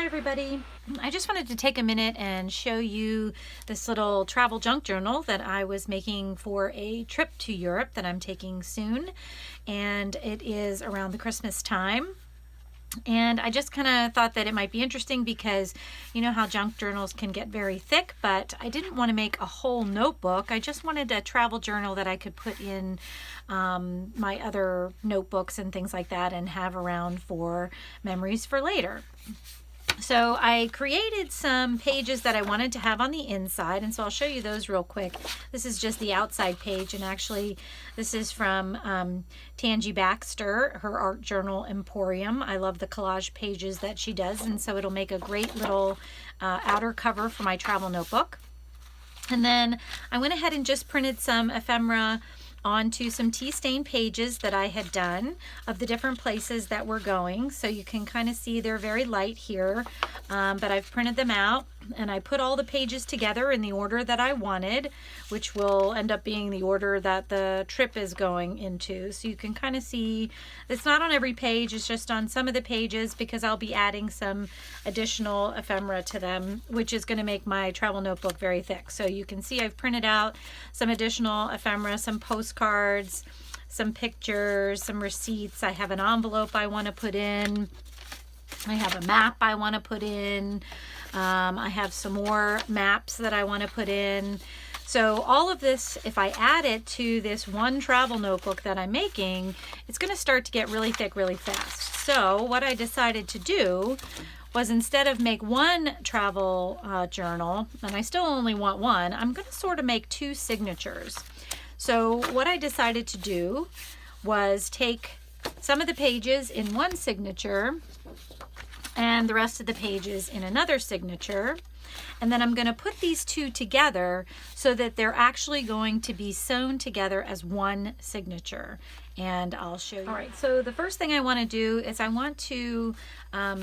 Hi everybody. I just wanted to take a minute and show you this little travel junk journal that I was making for a trip to Europe that I'm taking soon, and it is around the Christmas time. And I just kind of thought that it might be interesting because you know how junk journals can get very thick, but I didn't want to make a whole notebook. I just wanted a travel journal that I could put in my other notebooks and things like that and have around for memories for later. So I created some pages that I wanted to have on the inside, and so I'll show you those real quick. This is just the outside page, and actually this is from Tangi Baxter, her art journal Emporium. I love the collage pages that she does, and so it'll make a great little outer cover for my travel notebook. And then I went ahead and just printed some ephemera onto some tea stain pages that I had done of the different places that we're going. So you can kind of see they're very light here, but I've printed them out and I put all the pages together in the order that I wanted, which will end up being the order that the trip is going into. So you can kind of see it's not on every page, it's just on some of the pages because I'll be adding some additional ephemera to them, which is going to make my travel notebook very thick. So you can see I've printed out some additional ephemera, some postcards, some pictures, some receipts. I have an envelope I want to put in. I have a map I want to put in. I have some more maps that I want to put in. So all of this, if I add it to this one travel notebook that I'm making, it's going to start to get really thick really fast. So what I decided to do was, instead of make one travel journal, and I still only want one, I'm going to sort of make two signatures. So what I decided to do was take some of the pages in one signature and the rest of the pages in another signature. And then I'm going to put these two together so that they're actually going to be sewn together as one signature. And I'll show you. All right, so the first thing I want to do is I want to,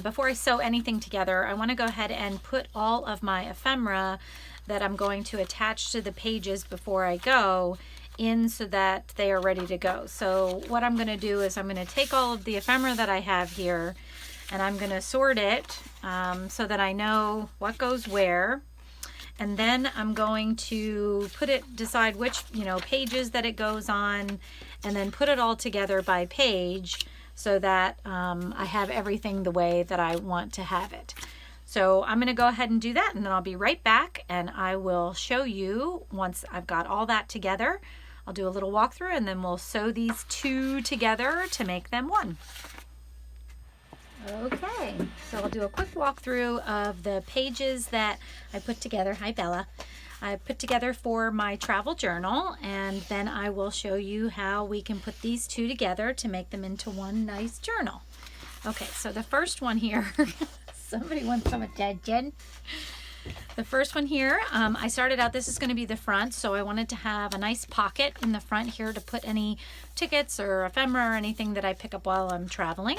before I sew anything together, I want to go ahead and put all of my ephemera that I'm going to attach to the pages before I go in so that they are ready to go. So what I'm going to do is I'm going to take all of the ephemera that I have here and I'm going to sort it so that I know what goes where. And then I'm going to decide which, pages that it goes on, and then put it all together by page so that I have everything the way that I want to have it. So I'm going to go ahead and do that, and then I'll be right back and I will show you once I've got all that together. I'll do a little walkthrough and then we'll sew these two together to make them one. Okay, so I'll do a quick walkthrough of the pages that I put together. Hi Bella. I put together for my travel journal, and then I will show you how we can put these two together to make them into one nice journal. Okay, so the first one here, somebody wants some attention. The first one here, I started out, this is going to be the front, so I wanted to have a nice pocket in the front here to put any tickets or ephemera or anything that I pick up while I'm traveling.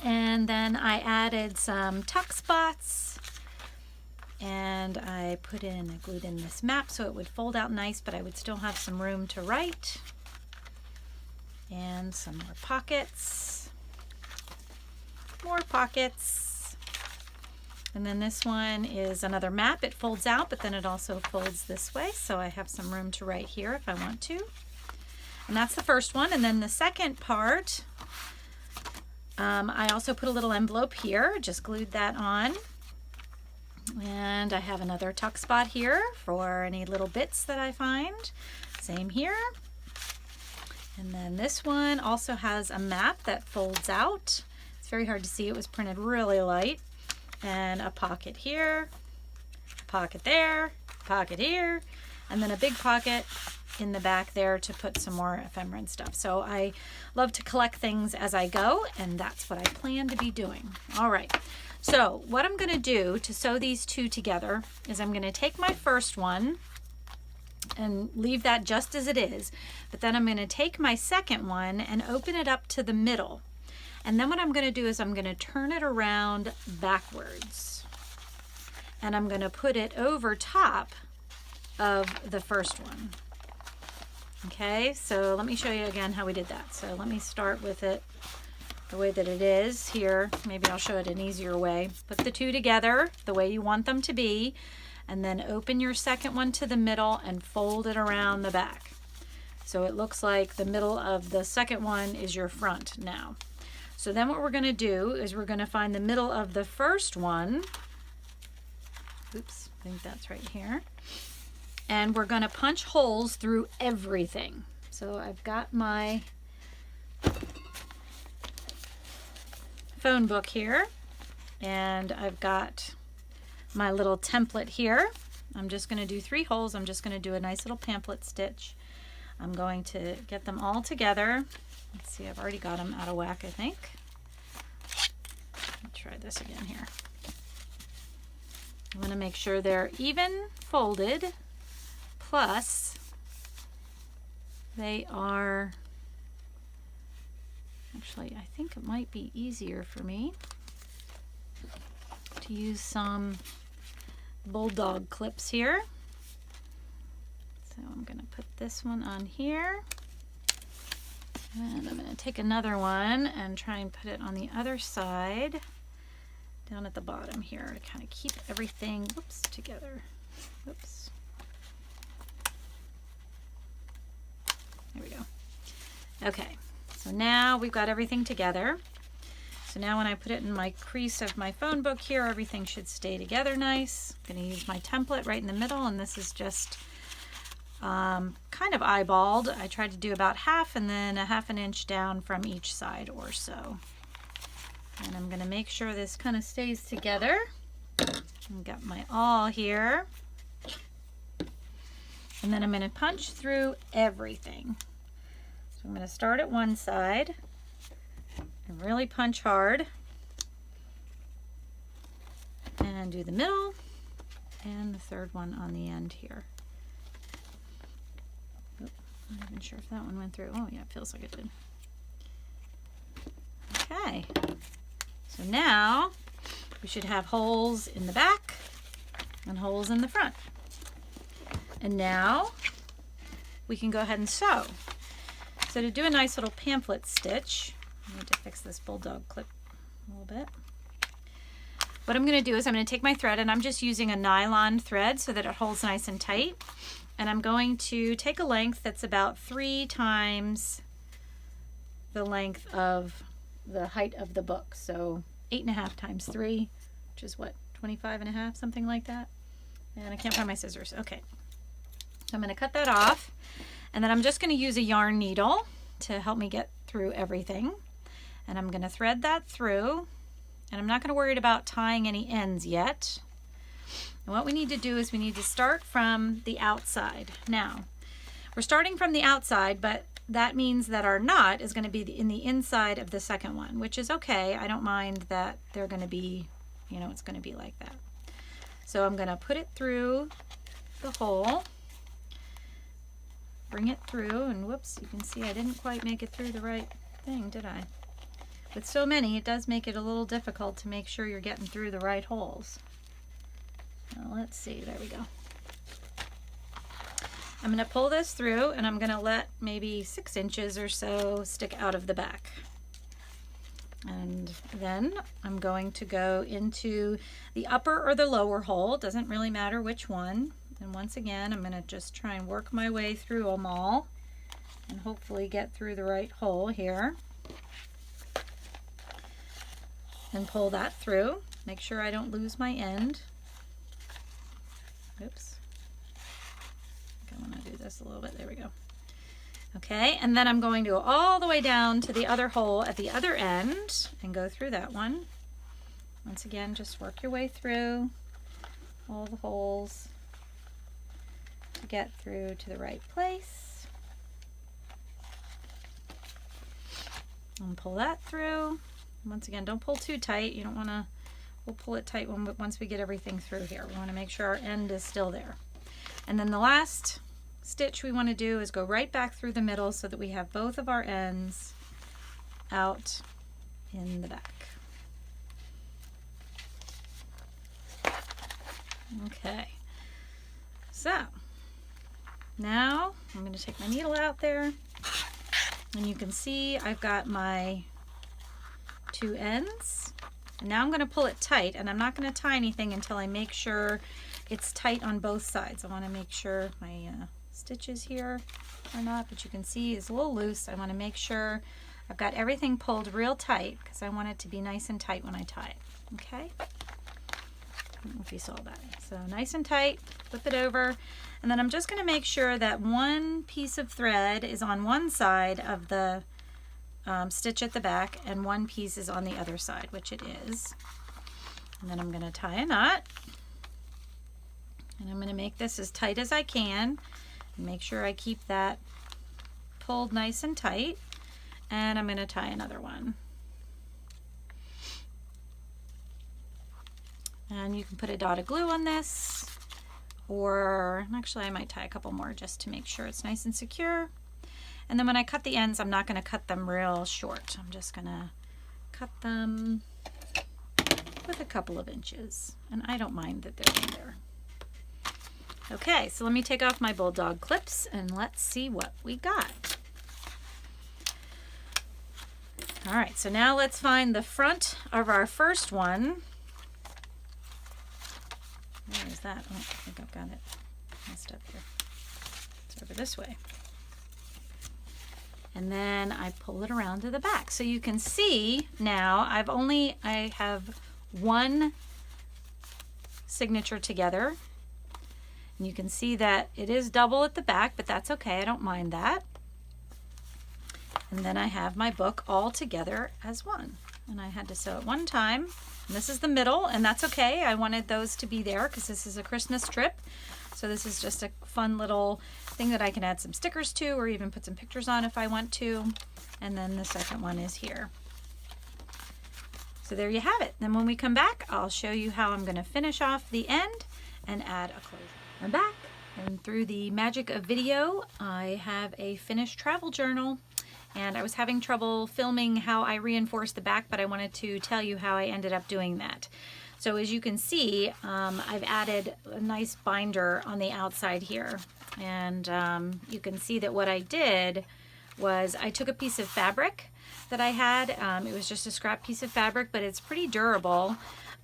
And then I added some tuck spots, and I glued in this map so it would fold out nice, but I would still have some room to write. And some more pockets. More pockets. And then this one is another map. It folds out, but then it also folds this way, so I have some room to write here if I want to. And that's the first one. And then the second part, I also put a little envelope here, just glued that on. And I have another tuck spot here for any little bits that I find. Same here. And then this one also has a map that folds out. It's very hard to see, it was printed really light. And a pocket here, a pocket there, pocket here, and then a big pocket in the back there to put some more ephemera and stuff. So I love to collect things as I go, and that's what I plan to be doing. All right, so what I'm going to do to sew these two together is I'm going to take my first one and leave that just as it is, but then I'm going to take my second one and open it up to the middle. And then what I'm going to do is I'm going to turn it around backwards, and I'm going to put it over top of the first one. Okay, so let me show you again how we did that. So let me start with it the way that it is here. Maybe I'll show it an easier way. Put the two together the way you want them to be, and then open your second one to the middle and fold it around the back. So it looks like the middle of the second one is your front now. So then what we're going to do is we're going to find the middle of the first one. Oops, I think that's right here. And we're going to punch holes through everything. So I've got my phone book here, and I've got my little template here. I'm just going to do 3 holes. I'm just going to do a nice little pamphlet stitch. I'm going to get them all together. Let's see, I've already got them out of whack, I think. Let's try this again here. I'm going to make sure they're even folded, plus they are, actually, I think it might be easier for me to use some bulldog clips here. So I'm going to put this one on here, and I'm going to take another one and try and put it on the other side down at the bottom here to kind of keep everything, whoops, together. Whoops. There we go. Okay, so now we've got everything together. So now when I put it in my crease of my phone book here, everything should stay together nice. I'm going to use my template right in the middle, and this is just kind of eyeballed. I tried to do about half and then a ½ inch down from each side or so. And I'm going to make sure this kind of stays together. I've got my awl here. And then I'm going to punch through everything. So I'm going to start at one side and really punch hard. And do the middle and the third one on the end here. Oh, I'm not even sure if that one went through. Oh yeah, it feels like it did. Okay. So now we should have holes in the back and holes in the front. And now we can go ahead and sew. So to do a nice little pamphlet stitch, I need to fix this bulldog clip a little bit. What I'm going to do is I'm going to take my thread, and I'm just using a nylon thread so that it holds nice and tight. And I'm going to take a length that's about 3 times the length of the height of the book. So 8.5 times 3, which is what, 25.5, something like that. And I can't find my scissors. Okay. So I'm going to cut that off, and then I'm just going to use a yarn needle to help me get through everything. And I'm going to thread that through, and I'm not going to worry about tying any ends yet. And what we need to do is we need to start from the outside. Now, we're starting from the outside, but that means that our knot is going to be in the inside of the second one, which is okay. I don't mind that they're going to be, you know, it's going to be like that. So I'm going to put it through the hole, bring it through, and whoops, you can see I didn't quite make it through the right thing, did I? With so many, it does make it a little difficult to make sure you're getting through the right holes. Now, let's see, there we go. I'm going to pull this through, and I'm going to let maybe 6 inches or so stick out of the back. And then I'm going to go into the upper or the lower hole. Doesn't really matter which one. And once again, I'm going to just try and work my way through them all and hopefully get through the right hole here. And pull that through. Make sure I don't lose my end. Oops. I want to do this a little bit. There we go. Okay, and then I'm going to go all the way down to the other hole at the other end and go through that one. Once again, just work your way through all the holes to get through to the right place. And pull that through. Once again, don't pull too tight. You don't want to, we'll pull it tight once we get everything through here. We want to make sure our end is still there. And then the last stitch we want to do is go right back through the middle so that we have both of our ends out in the back. Okay, so now I'm going to take my needle out there, and you can see I've got my 2 ends. And now I'm going to pull it tight, and I'm not going to tie anything until I make sure it's tight on both sides. I want to make sure my stitches here are not, but you can see it's a little loose. I want to make sure I've got everything pulled real tight because I want it to be nice and tight when I tie it. Okay? I don't know if you saw that. So nice and tight, flip it over, and then I'm just going to make sure that one piece of thread is on one side of the stitch at the back and one piece is on the other side, which it is. And then I'm going to tie a knot, and I'm going to make this as tight as I can and make sure I keep that pulled nice and tight, and I'm going to tie another one. And you can put a dot of glue on this, or actually I might tie a couple more just to make sure it's nice and secure. And then when I cut the ends, I'm not going to cut them real short. I'm just going to cut them with a couple of inches. And I don't mind that they're in there. Okay, so let me take off my bulldog clips and let's see what we got. All right, so now let's find the front of our first one. Where is that? Oh, I think I've got it messed up here. It's over this way. And then I pull it around to the back. So you can see now I have one signature together. And you can see that it is double at the back, but that's okay. I don't mind that. And then I have my book all together as one. And I had to sew it one time. And this is the middle, and that's okay. I wanted those to be there because this is a Christmas trip. So this is just a fun little thing that I can add some stickers to, or even put some pictures on if I want to. And then the second one is here. So there you have it. Then when we come back, I'll show you how I'm going to finish off the end and add a closure. I'm back, and through the magic of video, I have a finished travel journal. And I was having trouble filming how I reinforced the back, but I wanted to tell you how I ended up doing that. So as you can see, I've added a nice binder on the outside here. And you can see that what I did was I took a piece of fabric that I had. It was just a scrap piece of fabric, but it's pretty durable,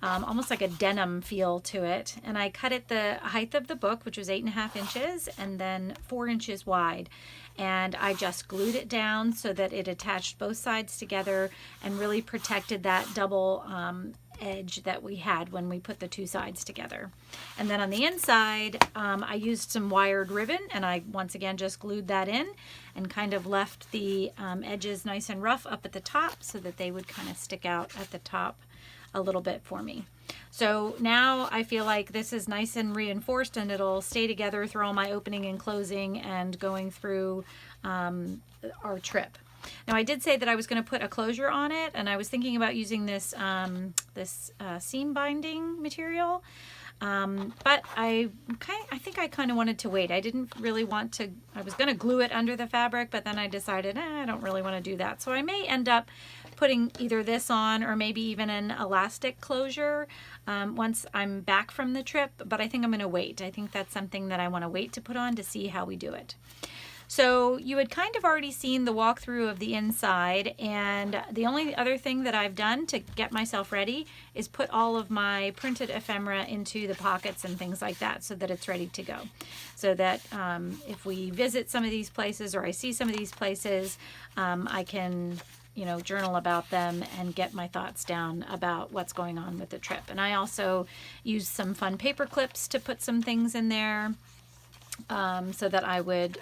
almost like a denim feel to it. And I cut it the height of the book, which was 8.5 inches, and then 4 inches wide. And I just glued it down so that it attached both sides together and really protected that double edge that we had when we put the two sides together. And then on the inside, I used some wired ribbon, and I once again just glued that in and kind of left the edges nice and rough up at the top so that they would kind of stick out at the top a little bit for me. So now I feel like this is nice and reinforced, and it'll stay together through all my opening and closing and going through our trip. Now I did say that I was going to put a closure on it, and I was thinking about using this seam binding material, but I think I kind of wanted to wait. I didn't really want to. I was going to glue it under the fabric, but then I decided I don't really want to do that. So I may end up putting either this on or maybe even an elastic closure once I'm back from the trip, but I think I'm going to wait. I think that's something that I want to wait to put on to see how we do it. So you had kind of already seen the walkthrough of the inside, and the only other thing that I've done to get myself ready is put all of my printed ephemera into the pockets and things like that so that it's ready to go. So that if we visit some of these places or I see some of these places, I can journal about them and get my thoughts down about what's going on with the trip. And I also used some fun paper clips to put some things in there so that I would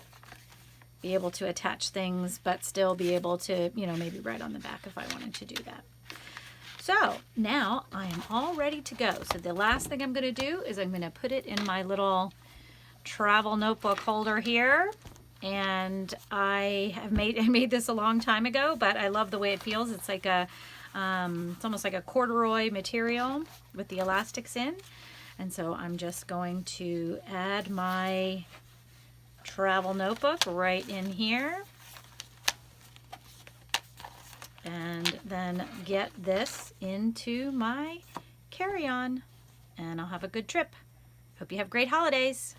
be able to attach things but still be able to, maybe write on the back if I wanted to do that. So now I am all ready to go. So the last thing I'm going to do is I'm going to put it in my little travel notebook holder here. And I made this a long time ago, but I love the way it feels. It's like it's almost like a corduroy material with the elastics in. And so I'm just going to add my travel notebook right in here. And then get this into my carry-on. And I'll have a good trip. Hope you have great holidays.